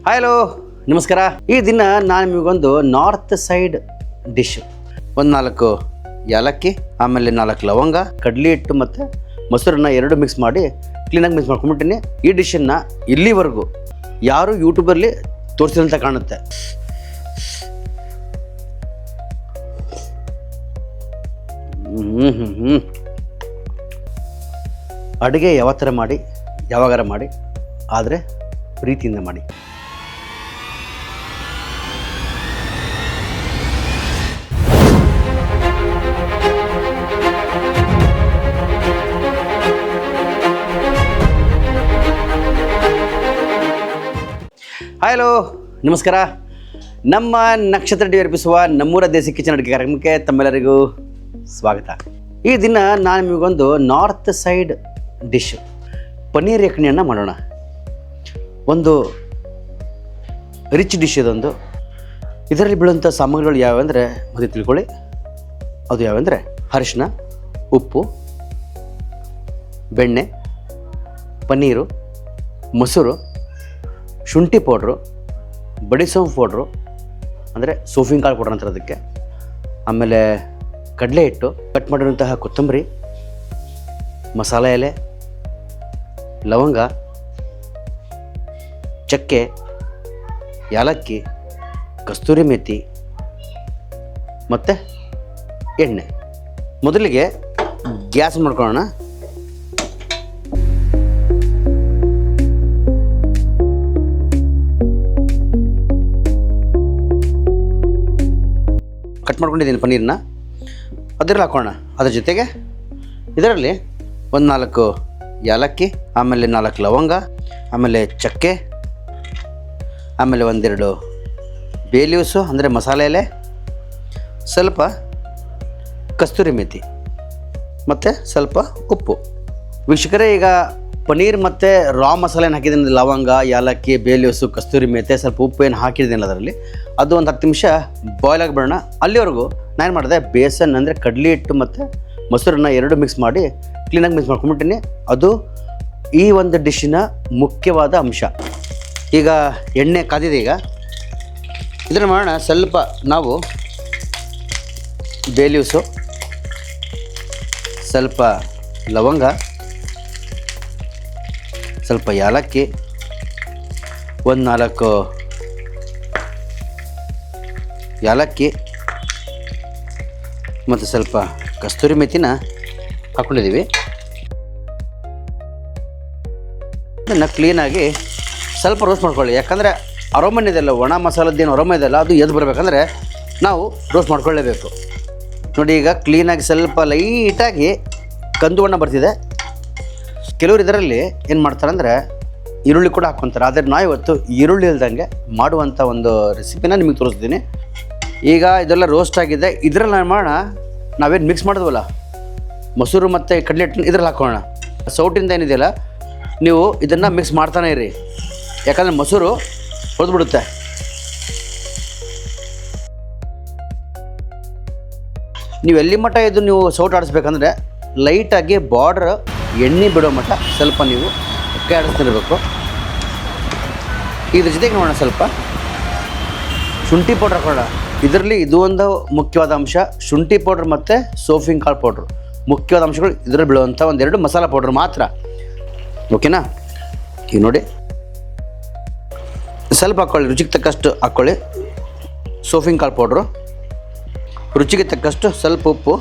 Hello ನಮಸ್ಕಾರ. ಈ ದಿನ ನಾನು ನಿಮಗೊಂದು ನಾರ್ತ್ ಸೈಡ್ ಡಿಶ್, ಒಂದು 4 ಏಲಕ್ಕಿ, ಆಮೇಲೆ 4 ಲವಂಗ, ಕಡಲೆ ಹಿಟ್ಟು ಮತ್ತು ಮೊಸರನ್ನ ಎರಡು ಮಿಕ್ಸ್ ಮಾಡಿ ಕ್ಲೀನಾಗಿ ಮಿಕ್ಸ್ ಮಾಡ್ಕೊಂಡ್ಬಿಟ್ಟಿನಿ. ಈ ಡಿಶನ್ನು ಇಲ್ಲಿವರೆಗೂ ಯಾರು ಯೂಟ್ಯೂಬಲ್ಲಿ ತೋರಿಸಿದಂತ ಕಾಣುತ್ತೆ. ಅಡುಗೆ ಯಾವ ಥರ ಮಾಡಿ ಯಾವಾಗಾರ ಮಾಡಿ, ಆದರೆ ಪ್ರೀತಿಯಿಂದ ಮಾಡಿ. ಹಲೋ ನಮಸ್ಕಾರ. ನಮ್ಮ ನಕ್ಷತ್ರ ಡಿ ಅರ್ಪಿಸುವ ನಮ್ಮೂರ ದೇಸಿ ಕಿಚನ್ ಅಡುಗೆ ಕಾರ್ಯಕ್ರಮಕ್ಕೆ ತಮ್ಮೆಲ್ಲರಿಗೂ ಸ್ವಾಗತ. ಈ ದಿನ ನಾನು ನಿಮಗೊಂದು ನಾರ್ತ್ ಸೈಡ್ ಡಿಶ್, ಪನ್ನೀರ್ ಯಖಣಿಯನ್ನು ಮಾಡೋಣ. ಒಂದು ರಿಚ್ ಡಿಶ್ ಇದೊಂದು. ಇದರಲ್ಲಿ ಬೀಳುವಂಥ ಸಾಮಗ್ರಿಗಳು ಯಾವೆಂದರೆ ಮೊದಲು ತಿಳ್ಕೊಳ್ಳಿ. ಅದು ಯಾವೆಂದರೆ ಅರಿಶಿನ, ಉಪ್ಪು, ಬೆಣ್ಣೆ, ಪನ್ನೀರು, ಮೊಸರು, ಶುಂಠಿ ಪೌಡ್ರು, ಬಡಿಸೋಂಫು ಪೌಡ್ರು ಅಂದರೆ ಸೋಫಿಂಗ್ ಕಾಳು ಪೌಡ್ರ್ ಅಂತಾರೆ ಅದಕ್ಕೆ, ಆಮೇಲೆ ಕಡಲೆ ಹಿಟ್ಟು, ಕಟ್ ಮಾಡಿರುವಂತಹ ಕೊತ್ತಂಬರಿ, ಮಸಾಲೆ ಎಲೆ, ಲವಂಗ, ಚಕ್ಕೆ, ಏಲಕ್ಕಿ, ಕಸ್ತೂರಿ ಮೆಥಿ ಮತ್ತು ಎಣ್ಣೆ. ಮೊದಲಿಗೆ ಗ್ಯಾಸ್ ಮಾಡ್ಕೊಳ್ಳೋಣ. ಕಟ್ ಮಾಡ್ಕೊಂಡಿದ್ದೀನಿ ಪನ್ನೀರನ್ನ, ಅದರಲ್ಲಿ ಹಾಕೋಣ. ಅದ್ರ ಜೊತೆಗೆ ಇದರಲ್ಲಿ ಒಂದು 4 ಏಲಕ್ಕಿ, ಆಮೇಲೆ 4 ಲವಂಗ, ಆಮೇಲೆ ಚಕ್ಕೆ, ಆಮೇಲೆ 1-2 ಬೇ ಲೀವ್ಸು ಅಂದರೆ ಮಸಾಲೆ ಎಲೆ, ಸ್ವಲ್ಪ ಕಸ್ತೂರಿ ಮೆಥಿ ಮತ್ತು ಸ್ವಲ್ಪ ಉಪ್ಪು. ವೀಕ್ಷಕರೇ, ಈಗ ಪನ್ನೀರ್ ಮತ್ತು ರಾ ಮಸಾಲೆನ ಹಾಕಿದ್ದೀನಿ. ಲವಂಗ, ಏಲಕ್ಕಿ, ಬೇ ಲೀವ್ಸು, ಕಸ್ತೂರಿ ಮೆಥಿ, ಸ್ವಲ್ಪ ಉಪ್ಪು ಏನು ಹಾಕಿದ್ದೀನಿ ಅದರಲ್ಲಿ. ಅದು ಒಂದು 10 ನಿಮಿಷ ಬಾಯ್ಲ್ ಆಗಿಬಿಡೋಣ. ಅಲ್ಲಿವರೆಗೂ ನಾನು ಮಾಡಿದೆ ಬೇಸನ್ ಅಂದರೆ ಕಡಲೆ ಹಿಟ್ಟು ಮತ್ತು ಮೊಸರನ್ನ ಎರಡು ಮಿಕ್ಸ್ ಮಾಡಿ ಕ್ಲೀನಾಗಿ ಮಿಕ್ಸ್ ಮಾಡ್ಕೊಂಡ್ಬಿಟ್ಟಿನಿ. ಅದು ಈ ಒಂದು ಡಿಶ್ಶಿನ ಮುಖ್ಯವಾದ ಅಂಶ. ಈಗ ಎಣ್ಣೆ ಕಾದಿದೆ. ಈಗ ಇದನ್ನು ಮಾಡೋಣ. ಸ್ವಲ್ಪ ನಾವು ಬೇ ಲೀವ್ಸು, ಸ್ವಲ್ಪ ಲವಂಗ, ಸ್ವಲ್ಪ ಏಲಕ್ಕಿ, ಒಂದು 4 ಏಲಕ್ಕಿ ಮತ್ತು ಸ್ವಲ್ಪ ಕಸ್ತೂರಿ ಮೆಥಿನ ಹಾಕ್ಕೊಂಡಿದ್ದೀವಿ. ಇದನ್ನು ಕ್ಲೀನಾಗಿ ಸ್ವಲ್ಪ ರೋಸ್ಟ್ ಮಾಡ್ಕೊಳ್ಳಿ. ಯಾಕಂದರೆ ಅರೋಮನ್ ಇದೆಲ್ಲ, ಒಣ ಮಸಾಲದ್ದೇನು ಅರೋಮ ಇದೆಲ್ಲ, ಅದು ಎದ್ದು ಬರಬೇಕಂದ್ರೆ ನಾವು ರೋಸ್ಟ್ ಮಾಡ್ಕೊಳ್ಳೇಬೇಕು. ನೋಡಿ, ಈಗ ಕ್ಲೀನಾಗಿ ಸ್ವಲ್ಪ ಲೈಟಾಗಿ ಕಂದು ಬಣ್ಣ ಬರ್ತಿದೆ. ಕೆಲವರು ಇದರಲ್ಲಿ ಏನು ಮಾಡ್ತಾರಂದರೆ ಈರುಳ್ಳಿ ಕೂಡ ಹಾಕ್ಕೊತಾರೆ. ಆದರೆ ನಾವು ಇವತ್ತು ಈರುಳ್ಳಿ ಇಲ್ದಂಗೆ ಮಾಡುವಂಥ ಒಂದು ರೆಸಿಪಿನ ನಿಮಗೆ ತೋರಿಸ್ತೀನಿ. ಈಗ ಇದೆಲ್ಲ ರೋಸ್ಟ್ ಆಗಿದೆ. ಇದರಲ್ಲಿ ನಾನು ಮಾಡೋಣ, ನಾವೇನು ಮಿಕ್ಸ್ ಮಾಡಿದ್ವಲ್ಲ ಮೊಸರು ಮತ್ತು ಕಡಲೆ ಹಿಟ್ಟನ್ನು ಇದರಲ್ಲಿ ಹಾಕೋಣ. ಸೌಟಿಂದ ಏನಿದೆಯಲ್ಲ, ನೀವು ಇದನ್ನು ಮಿಕ್ಸ್ ಮಾಡ್ತಾನೆ ಇರಿ. ಯಾಕಂದರೆ ಮೊಸರು ಹೊಡೆದ್ಬಿಡುತ್ತೆ. ನೀವು ಎಲ್ಲಿ ಮಟ್ಟ ಇದು ನೀವು ಸೌಟ್ ಆಡಿಸ್ಬೇಕಂದ್ರೆ ಲೈಟಾಗಿ ಬಾರ್ಡ್ರ್ ಎಣ್ಣೆ ಬಿಡೋ ಮಟ್ಟ ಸ್ವಲ್ಪ ನೀವು ಕೈ ಆಡಿಸ್ತಿರ್ಬೇಕು. ಇದ್ರ ಜೊತೆಗೆ ನೋಡೋಣ ಸ್ವಲ್ಪ ಶುಂಠಿ ಪೌಡ್ರ್ ಹಾಕೋಣ. ಇದರಲ್ಲಿ ಇದು ಒಂದು ಮುಖ್ಯವಾದ ಅಂಶ. ಶುಂಠಿ ಪೌಡ್ರ್ ಮತ್ತು ಸೋಫಿಂಗ್ ಕಾಳು ಪೌಡ್ರು ಮುಖ್ಯವಾದ ಅಂಶಗಳು. ಇದರಲ್ಲಿ ಬೀಳುವಂಥ 1-2 ಮಸಾಲ ಪೌಡ್ರ್ ಮಾತ್ರ. ಓಕೆನಾ? ಈಗ ನೋಡಿ, ಸ್ವಲ್ಪ ಹಾಕ್ಕೊಳ್ಳಿ, ರುಚಿಗೆ ತಕ್ಕಷ್ಟು ಹಾಕ್ಕೊಳ್ಳಿ ಸೋಫಿಂಗ್ ಕಾಳು ಪೌಡ್ರು, ರುಚಿಗೆ ತಕ್ಕಷ್ಟು ಸ್ವಲ್ಪ ಉಪ್ಪು,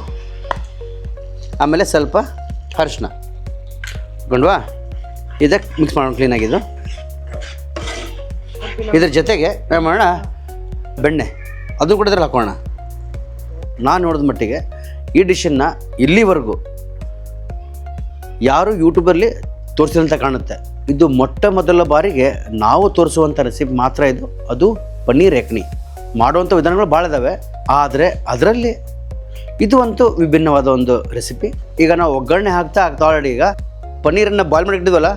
ಆಮೇಲೆ ಸ್ವಲ್ಪ ಅರಿಶಿನ ಹಾಕೊಂಡ್ವಾ. ಇದಕ್ಕೆ ಮಿಕ್ಸ್ ಮಾಡೋಣ ಕ್ಲೀನಾಗಿದ್ದು. ಇದ್ರ ಜೊತೆಗೆ ಏನು ಮಾಡೋಣ, ಬೆಣ್ಣೆ ಅದು ಕೂಡ ಇದ್ರಲ್ಲಿ ಹಾಕೋಣ. ನಾನು ನೋಡಿದ ಮಟ್ಟಿಗೆ ಈ ಡಿಶನ್ನು ಇಲ್ಲಿವರೆಗೂ ಯಾರು ಯೂಟ್ಯೂಬಲ್ಲಿ ತೋರಿಸಿದಂತ ಕಾಣುತ್ತೆ. ಇದು ಮೊಟ್ಟ ಮೊದಲ ಬಾರಿಗೆ ನಾವು ತೋರಿಸುವಂಥ ರೆಸಿಪಿ ಮಾತ್ರ ಇದು. ಅದು ಪನ್ನೀರ್ ಯಖಣಿ. ಮಾಡುವಂಥ ವಿಧಾನಗಳು ಭಾಳ ಇದ್ದಾವೆ, ಆದರೆ ಅದರಲ್ಲಿ ಇದು ಅಂತೂ ವಿಭಿನ್ನವಾದ ಒಂದು ರೆಸಿಪಿ. ಈಗ ನಾವು ಒಗ್ಗರಣೆ ಹಾಕ್ತಾ ಆಲ್ರೆಡಿ ಈಗ ಪನ್ನೀರನ್ನು ಬಾಯ್ಲ್ ಮಾಡಿ ಇಟ್ಟಿದ್ವಲ್ಲ,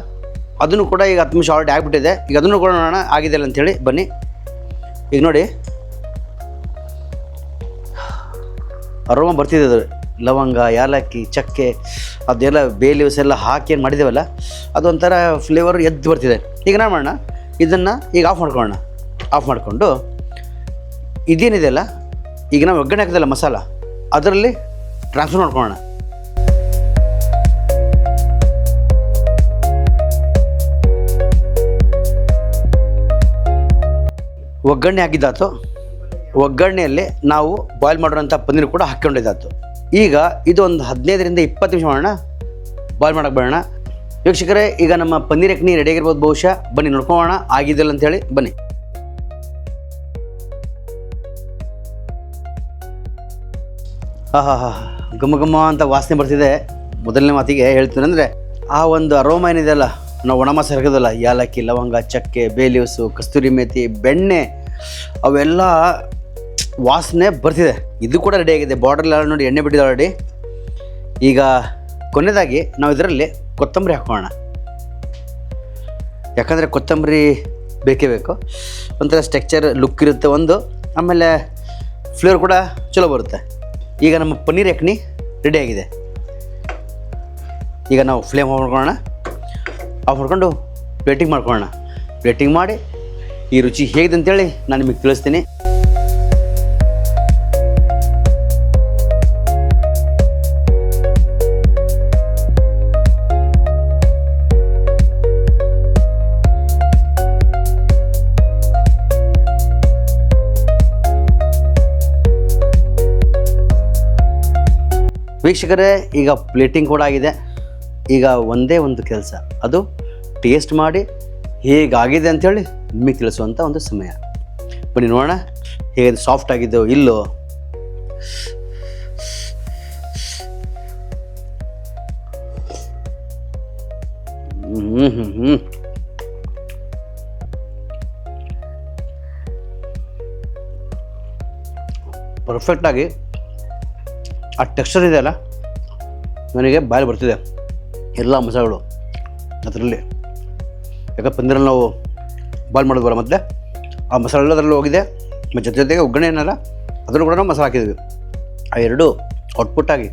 ಅದನ್ನು ಕೂಡ ಈಗ 10 ನಿಮಿಷ ಆಲ್ರೆಡಿ ಆಗಿಬಿಟ್ಟಿದೆ. ಈಗ ಅದನ್ನು ಕೂಡ ನೋಡೋಣ ಆಗಿದೆಯಲ್ಲ ಅಂಥೇಳಿ. ಬನ್ನಿ. ಈಗ ನೋಡಿ, ಅರೋಮ ಬರ್ತಿದೆ. ಅದು ಲವಂಗ, ಏಲಕ್ಕಿ, ಚಕ್ಕೆ, ಅದೆಲ್ಲ ಬೇ ಲೀವ್ಸ್ ಎಲ್ಲ ಹಾಕಿ ಏನು ಮಾಡಿದ್ದೇವಲ್ಲ, ಅದೊಂಥರ ಫ್ಲೇವರ್ ಎದ್ದು ಬರ್ತಿದೆ. ಈಗ ನಾನು ಮಾಡೋಣ, ಇದನ್ನು ಈಗ ಆಫ್ ಮಾಡ್ಕೊಳ್ಳೋಣ. ಆಫ್ ಮಾಡಿಕೊಂಡು ಇದೇನಿದೆಯಲ್ಲ, ಈಗ ನಾವು ಒಗ್ಗರಣೆ ಹಾಕಿದಲ್ಲ ಮಸಾಲ, ಅದರಲ್ಲಿ ಟ್ರಾನ್ಸ್ಫರ್ ಮಾಡ್ಕೊಳ್ಳೋಣ. ಒಗ್ಗರಣೆ ಹಾಕಿದ್ದಾತು. ಒಗ್ಗರಣೆಯಲ್ಲಿ ನಾವು ಬಾಯ್ಲ್ ಮಾಡಿರೋಂಥ ಪನ್ನೀರು ಕೂಡ ಹಾಕ್ಕೊಂಡಿದ್ದಾತು. ಈಗ ಇದು ಒಂದು 15ರಿಂದ 20 ನಿಮಿಷ ಮಾಡೋಣ, ಬಾಯ್ಲ್ ಮಾಡೋಕ್ಕೆ ಬೇಡ. ವೀಕ್ಷಕರೇ, ಈಗ ನಮ್ಮ ಪನ್ನೀರ್ ಯಖನಿ ರೆಡಿಯಾಗಿರ್ಬೋದು ಬಹುಶಃ. ಬನ್ನಿ ನೋಡ್ಕೊಳ್ಳೋಣ ಆಗಿದ್ದಿಲ್ಲ ಅಂಥೇಳಿ. ಬನ್ನಿ. ಹಾ ಘಮ ಘಮ ಅಂತ ವಾಸನೆ ಬರ್ತಿದೆ. ಮೊದಲನೇ ಮಾತಿಗೆ ಹೇಳ್ತೀನಿ ಅಂದರೆ ಆ ಒಂದು ಅರೋಮ ಏನಿದೆಯಲ್ಲ, ನಾವು ಒಣ ಮಸಾಲೆ ಹಾಕೋದಲ್ಲ, ಏಲಕ್ಕಿ, ಲವಂಗ, ಚಕ್ಕೆ, ಬೇ ಲೀವ್ಸು, ಕಸ್ತೂರಿ ಮೇಥಿ, ಬೆಣ್ಣೆ, ಅವೆಲ್ಲ ವಾಸನೆ ಬರ್ತಿದೆ. ಇದು ಕೂಡ ರೆಡಿಯಾಗಿದೆ. ಬಾರ್ಡ್ರೆಲ್ಲ ನೋಡಿ ಎಣ್ಣೆ ಬಿಟ್ಟಿದೆ ಆಲ್ರೆಡಿ. ಈಗ ಕೊನೆಯದಾಗಿ ನಾವು ಇದರಲ್ಲಿ ಕೊತ್ತಂಬರಿ ಹಾಕೋಣ. ಯಾಕಂದರೆ ಕೊತ್ತಂಬರಿ ಬೇಕೇ ಬೇಕು. ಒಂಥರ ಸ್ಟ್ರಕ್ಚರ್ ಲುಕ್ ಇರುತ್ತೆ ಒಂದು, ಆಮೇಲೆ ಫ್ಲೇವರ್ ಕೂಡ ಚಲೋ ಬರುತ್ತೆ. ಈಗ ನಮ್ಮ ಪನ್ನೀರ್ ಯಖನಿ ರೆಡಿಯಾಗಿದೆ. ಈಗ ನಾವು ಫ್ಲೇಮ್ ಆಫ್ ಮಾಡ್ಕೊಳ್ಳೋಣ. ಆಫ್ ಮಾಡ್ಕೊಂಡು ಪ್ಲೇಟಿಂಗ್ ಮಾಡ್ಕೊಳ್ಳೋಣ. ಪ್ಲೇಟಿಂಗ್ ಮಾಡಿ ಈ ರುಚಿ ಹೇಗಿದೆ ಅಂತೇಳಿ ನಾನು ನಿಮಗೆ ತಿಳಿಸ್ತೀನಿ. ವೀಕ್ಷಕರೇ, ಈಗ ಪ್ಲೇಟಿಂಗ್ ಕೂಡ ಆಗಿದೆ. ಈಗ ಒಂದೇ ಒಂದು ಕೆಲಸ, ಅದು ಟೇಸ್ಟ್ ಮಾಡಿ ಹೇಗಾಗಿದೆ ಅಂಥೇಳಿ ನಿಮಗೆ ತಿಳಿಸುವಂಥ ಒಂದು ಸಮಯ. ಬನ್ನಿ ನೋಡೋಣ ಹೇಗೆ ಸಾಫ್ಟ್ ಆಗಿದ್ದೋ ಇಲ್ಲೋ. ಪರ್ಫೆಕ್ಟಾಗಿ ಆ ಟೆಕ್ಸ್ಚರ್ ಇದೆಯಲ್ಲ, ನನಗೆ ಬಾಯಲ್ಲಿ ಬರ್ತಿದೆ ಎಲ್ಲ ಮಸಾಲೆಗಳು ಅದರಲ್ಲಿ. ಯಾಕಂದ್ರೆ ಪನ್ನೀರಲ್ಲಿ ನಾವು ಬಾಯ್ಲ್ ಮಾಡಿದ್ವಲ್ಲ ಮೊದಲೇ, ಆ ಮಸಾಲೆ ಎಲ್ಲ ಅದರಲ್ಲಿ ಹೋಗಿದೆ. ಮತ್ತು ಜೊತೆಗೆ ಒಗ್ಗರಣೆ ಏನಲ್ಲ, ಅದನ್ನು ಕೂಡ ನಾವು ಮಸಾಲೆ ಹಾಕಿದ್ವಿ. ಆ ಎರಡು ಔಟ್ಪುಟ್ಟಾಗಿ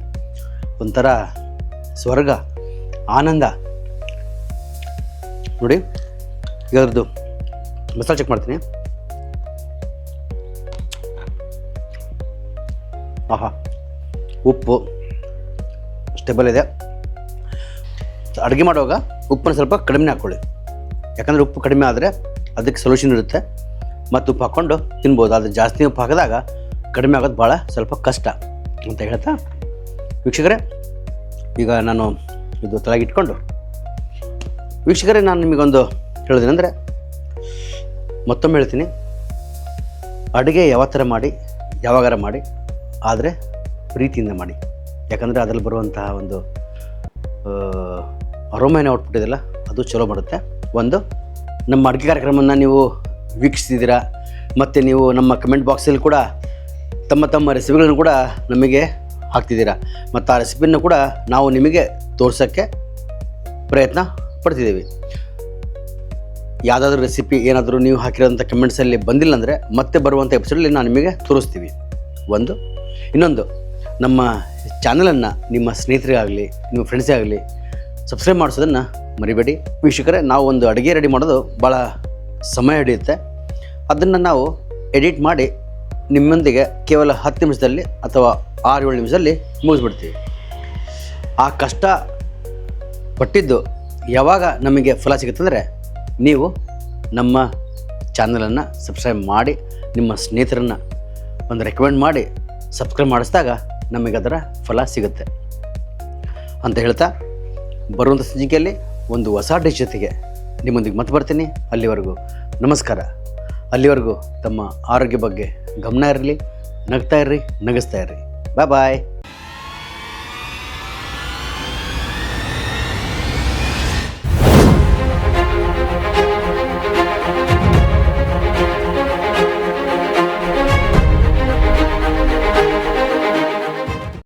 ಒಂಥರ ಸ್ವರ್ಗ, ಆನಂದ. ನೋಡಿ ಈಗ ಅದ್ರದ್ದು ಮಸಾಲೆ ಚೆಕ್ ಮಾಡ್ತೀನಿ. ಆಹಾ, ಉಪ್ಪು ಸ್ಟೇಬಲ್ ಇದೆ. ಅಡುಗೆ ಮಾಡುವಾಗ ಉಪ್ಪನ್ನು ಸ್ವಲ್ಪ ಕಡಿಮೆ ಹಾಕ್ಕೊಳ್ಳಿ. ಯಾಕಂದರೆ ಉಪ್ಪು ಕಡಿಮೆ ಆದರೆ ಅದಕ್ಕೆ ಸೊಲ್ಯೂಷನ್ ಇರುತ್ತೆ. ಮತ್ತು ಉಪ್ಪು ಹಾಕ್ಕೊಂಡು ತಿನ್ಬೋದು. ಆದರೆ ಜಾಸ್ತಿ ಉಪ್ಪು ಹಾಕಿದಾಗ ಕಡಿಮೆ ಆಗೋದು ಭಾಳ ಸ್ವಲ್ಪ ಕಷ್ಟ ಅಂತ ಹೇಳ್ತಾ, ವೀಕ್ಷಕರೇ ಈಗ ನಾನು ಇದು ತಲೆಗಿಟ್ಕೊಂಡು, ವೀಕ್ಷಕರೇ ನಾನು ನಿಮಗೊಂದು ಹೇಳೋದೇನೆಂದರೆ, ಮತ್ತೊಮ್ಮೆ ಹೇಳ್ತೀನಿ, ಅಡುಗೆ ಯಾವ ಥರ ಮಾಡಿ ಯಾವಾಗಾರ ಮಾಡಿ, ಆದರೆ ಪ್ರೀತಿಯಿಂದ ಮಾಡಿ. ಯಾಕಂದರೆ ಅದರಲ್ಲಿ ಬರುವಂತಹ ಒಂದು ಅರೋಮೇನ ಔಟ್ಪುಟ್ ಇದೆಯಲ್ಲ, ಅದು ಚಲೋ ಬರುತ್ತೆ. ಒಂದು, ನಮ್ಮ ಅಡುಗೆ ಕಾರ್ಯಕ್ರಮವನ್ನು ನೀವು ವೀಕ್ಷಿಸಿದ್ದೀರಾ, ಮತ್ತು ನೀವು ನಮ್ಮ ಕಮೆಂಟ್ ಬಾಕ್ಸಲ್ಲಿ ಕೂಡ ತಮ್ಮ ರೆಸಿಪಿಗಳನ್ನು ಕೂಡ ನಮಗೆ ಹಾಕ್ತಿದ್ದೀರಾ. ಮತ್ತು ಆ ರೆಸಿಪಿಯನ್ನು ಕೂಡ ನಾವು ನಿಮಗೆ ತೋರ್ಸೋಕ್ಕೆ ಪ್ರಯತ್ನ ಪಡ್ತಿದ್ದೀವಿ. ಯಾವುದಾದ್ರೂ ರೆಸಿಪಿ ಏನಾದರೂ ನೀವು ಹಾಕಿರೋಂಥ ಕಮೆಂಟ್ಸಲ್ಲಿ ಬಂದಿಲ್ಲ ಅಂದರೆ ಮತ್ತೆ ಬರುವಂಥ ಎಪಿಸೋಡಲ್ಲಿ ನಾನು ನಿಮಗೆ ತೋರಿಸ್ತೀವಿ. ಒಂದು, ಇನ್ನೊಂದು, ನಮ್ಮ ಚಾನಲನ್ನು ನಿಮ್ಮ ಸ್ನೇಹಿತರಿಗಾಗಲಿ ನಿಮ್ಮ ಫ್ರೆಂಡ್ಸೇ ಆಗಲಿ ಸಬ್ಸ್ಕ್ರೈಬ್ ಮಾಡಿಸೋದನ್ನು ಮರಿಬೇಡಿ. ವೀಕ್ಷಕರೇ, ನಾವು ಒಂದು ಅಡುಗೆ ರೆಡಿ ಮಾಡೋದು ಭಾಳ ಸಮಯ ಹಿಡಿಯುತ್ತೆ. ಅದನ್ನು ನಾವು ಎಡಿಟ್ ಮಾಡಿ ನಿಮ್ಮೊಂದಿಗೆ ಕೇವಲ 10 ನಿಮಿಷದಲ್ಲಿ ಅಥವಾ 6-7 ನಿಮಿಷದಲ್ಲಿ ಮುಗಿಸ್ಬಿಡ್ತೀವಿ. ಆ ಕಷ್ಟ ಪಟ್ಟಿದ್ದು ಯಾವಾಗ ನಮಗೆ ಫಲ ಸಿಗುತ್ತಂದರೆ, ನೀವು ನಮ್ಮ ಚಾನಲನ್ನು ಸಬ್ಸ್ಕ್ರೈಬ್ ಮಾಡಿ ನಿಮ್ಮ ಸ್ನೇಹಿತರನ್ನು ಒಂದು ರೆಕಮೆಂಡ್ ಮಾಡಿ ಸಬ್ಸ್ಕ್ರೈಬ್ ಮಾಡಿಸಿದಾಗ ನಮಗೆ ಅದರ ಫಲ ಸಿಗುತ್ತೆ ಅಂತ ಹೇಳ್ತಾ, ಬರುವಂಥ ಸಂಚಿಕೆಯಲ್ಲಿ ಒಂದು ಹೊಸ ಡಿಶ್ ಜೊತೆಗೆ ನಿಮ್ಮೊಂದಿಗೆ ಮತ್ತೆ ಬರ್ತೀನಿ. ಅಲ್ಲಿವರೆಗೂ ನಮಸ್ಕಾರ. ಅಲ್ಲಿವರೆಗೂ ತಮ್ಮ ಆರೋಗ್ಯ ಬಗ್ಗೆ ಗಮನ ಇರಲಿ. ನಗ್ತಾ ಇರ್ರಿ, ನಗಿಸ್ತಾ ಇರ್ರಿ. ಬಾಯ್ ಬಾಯ್.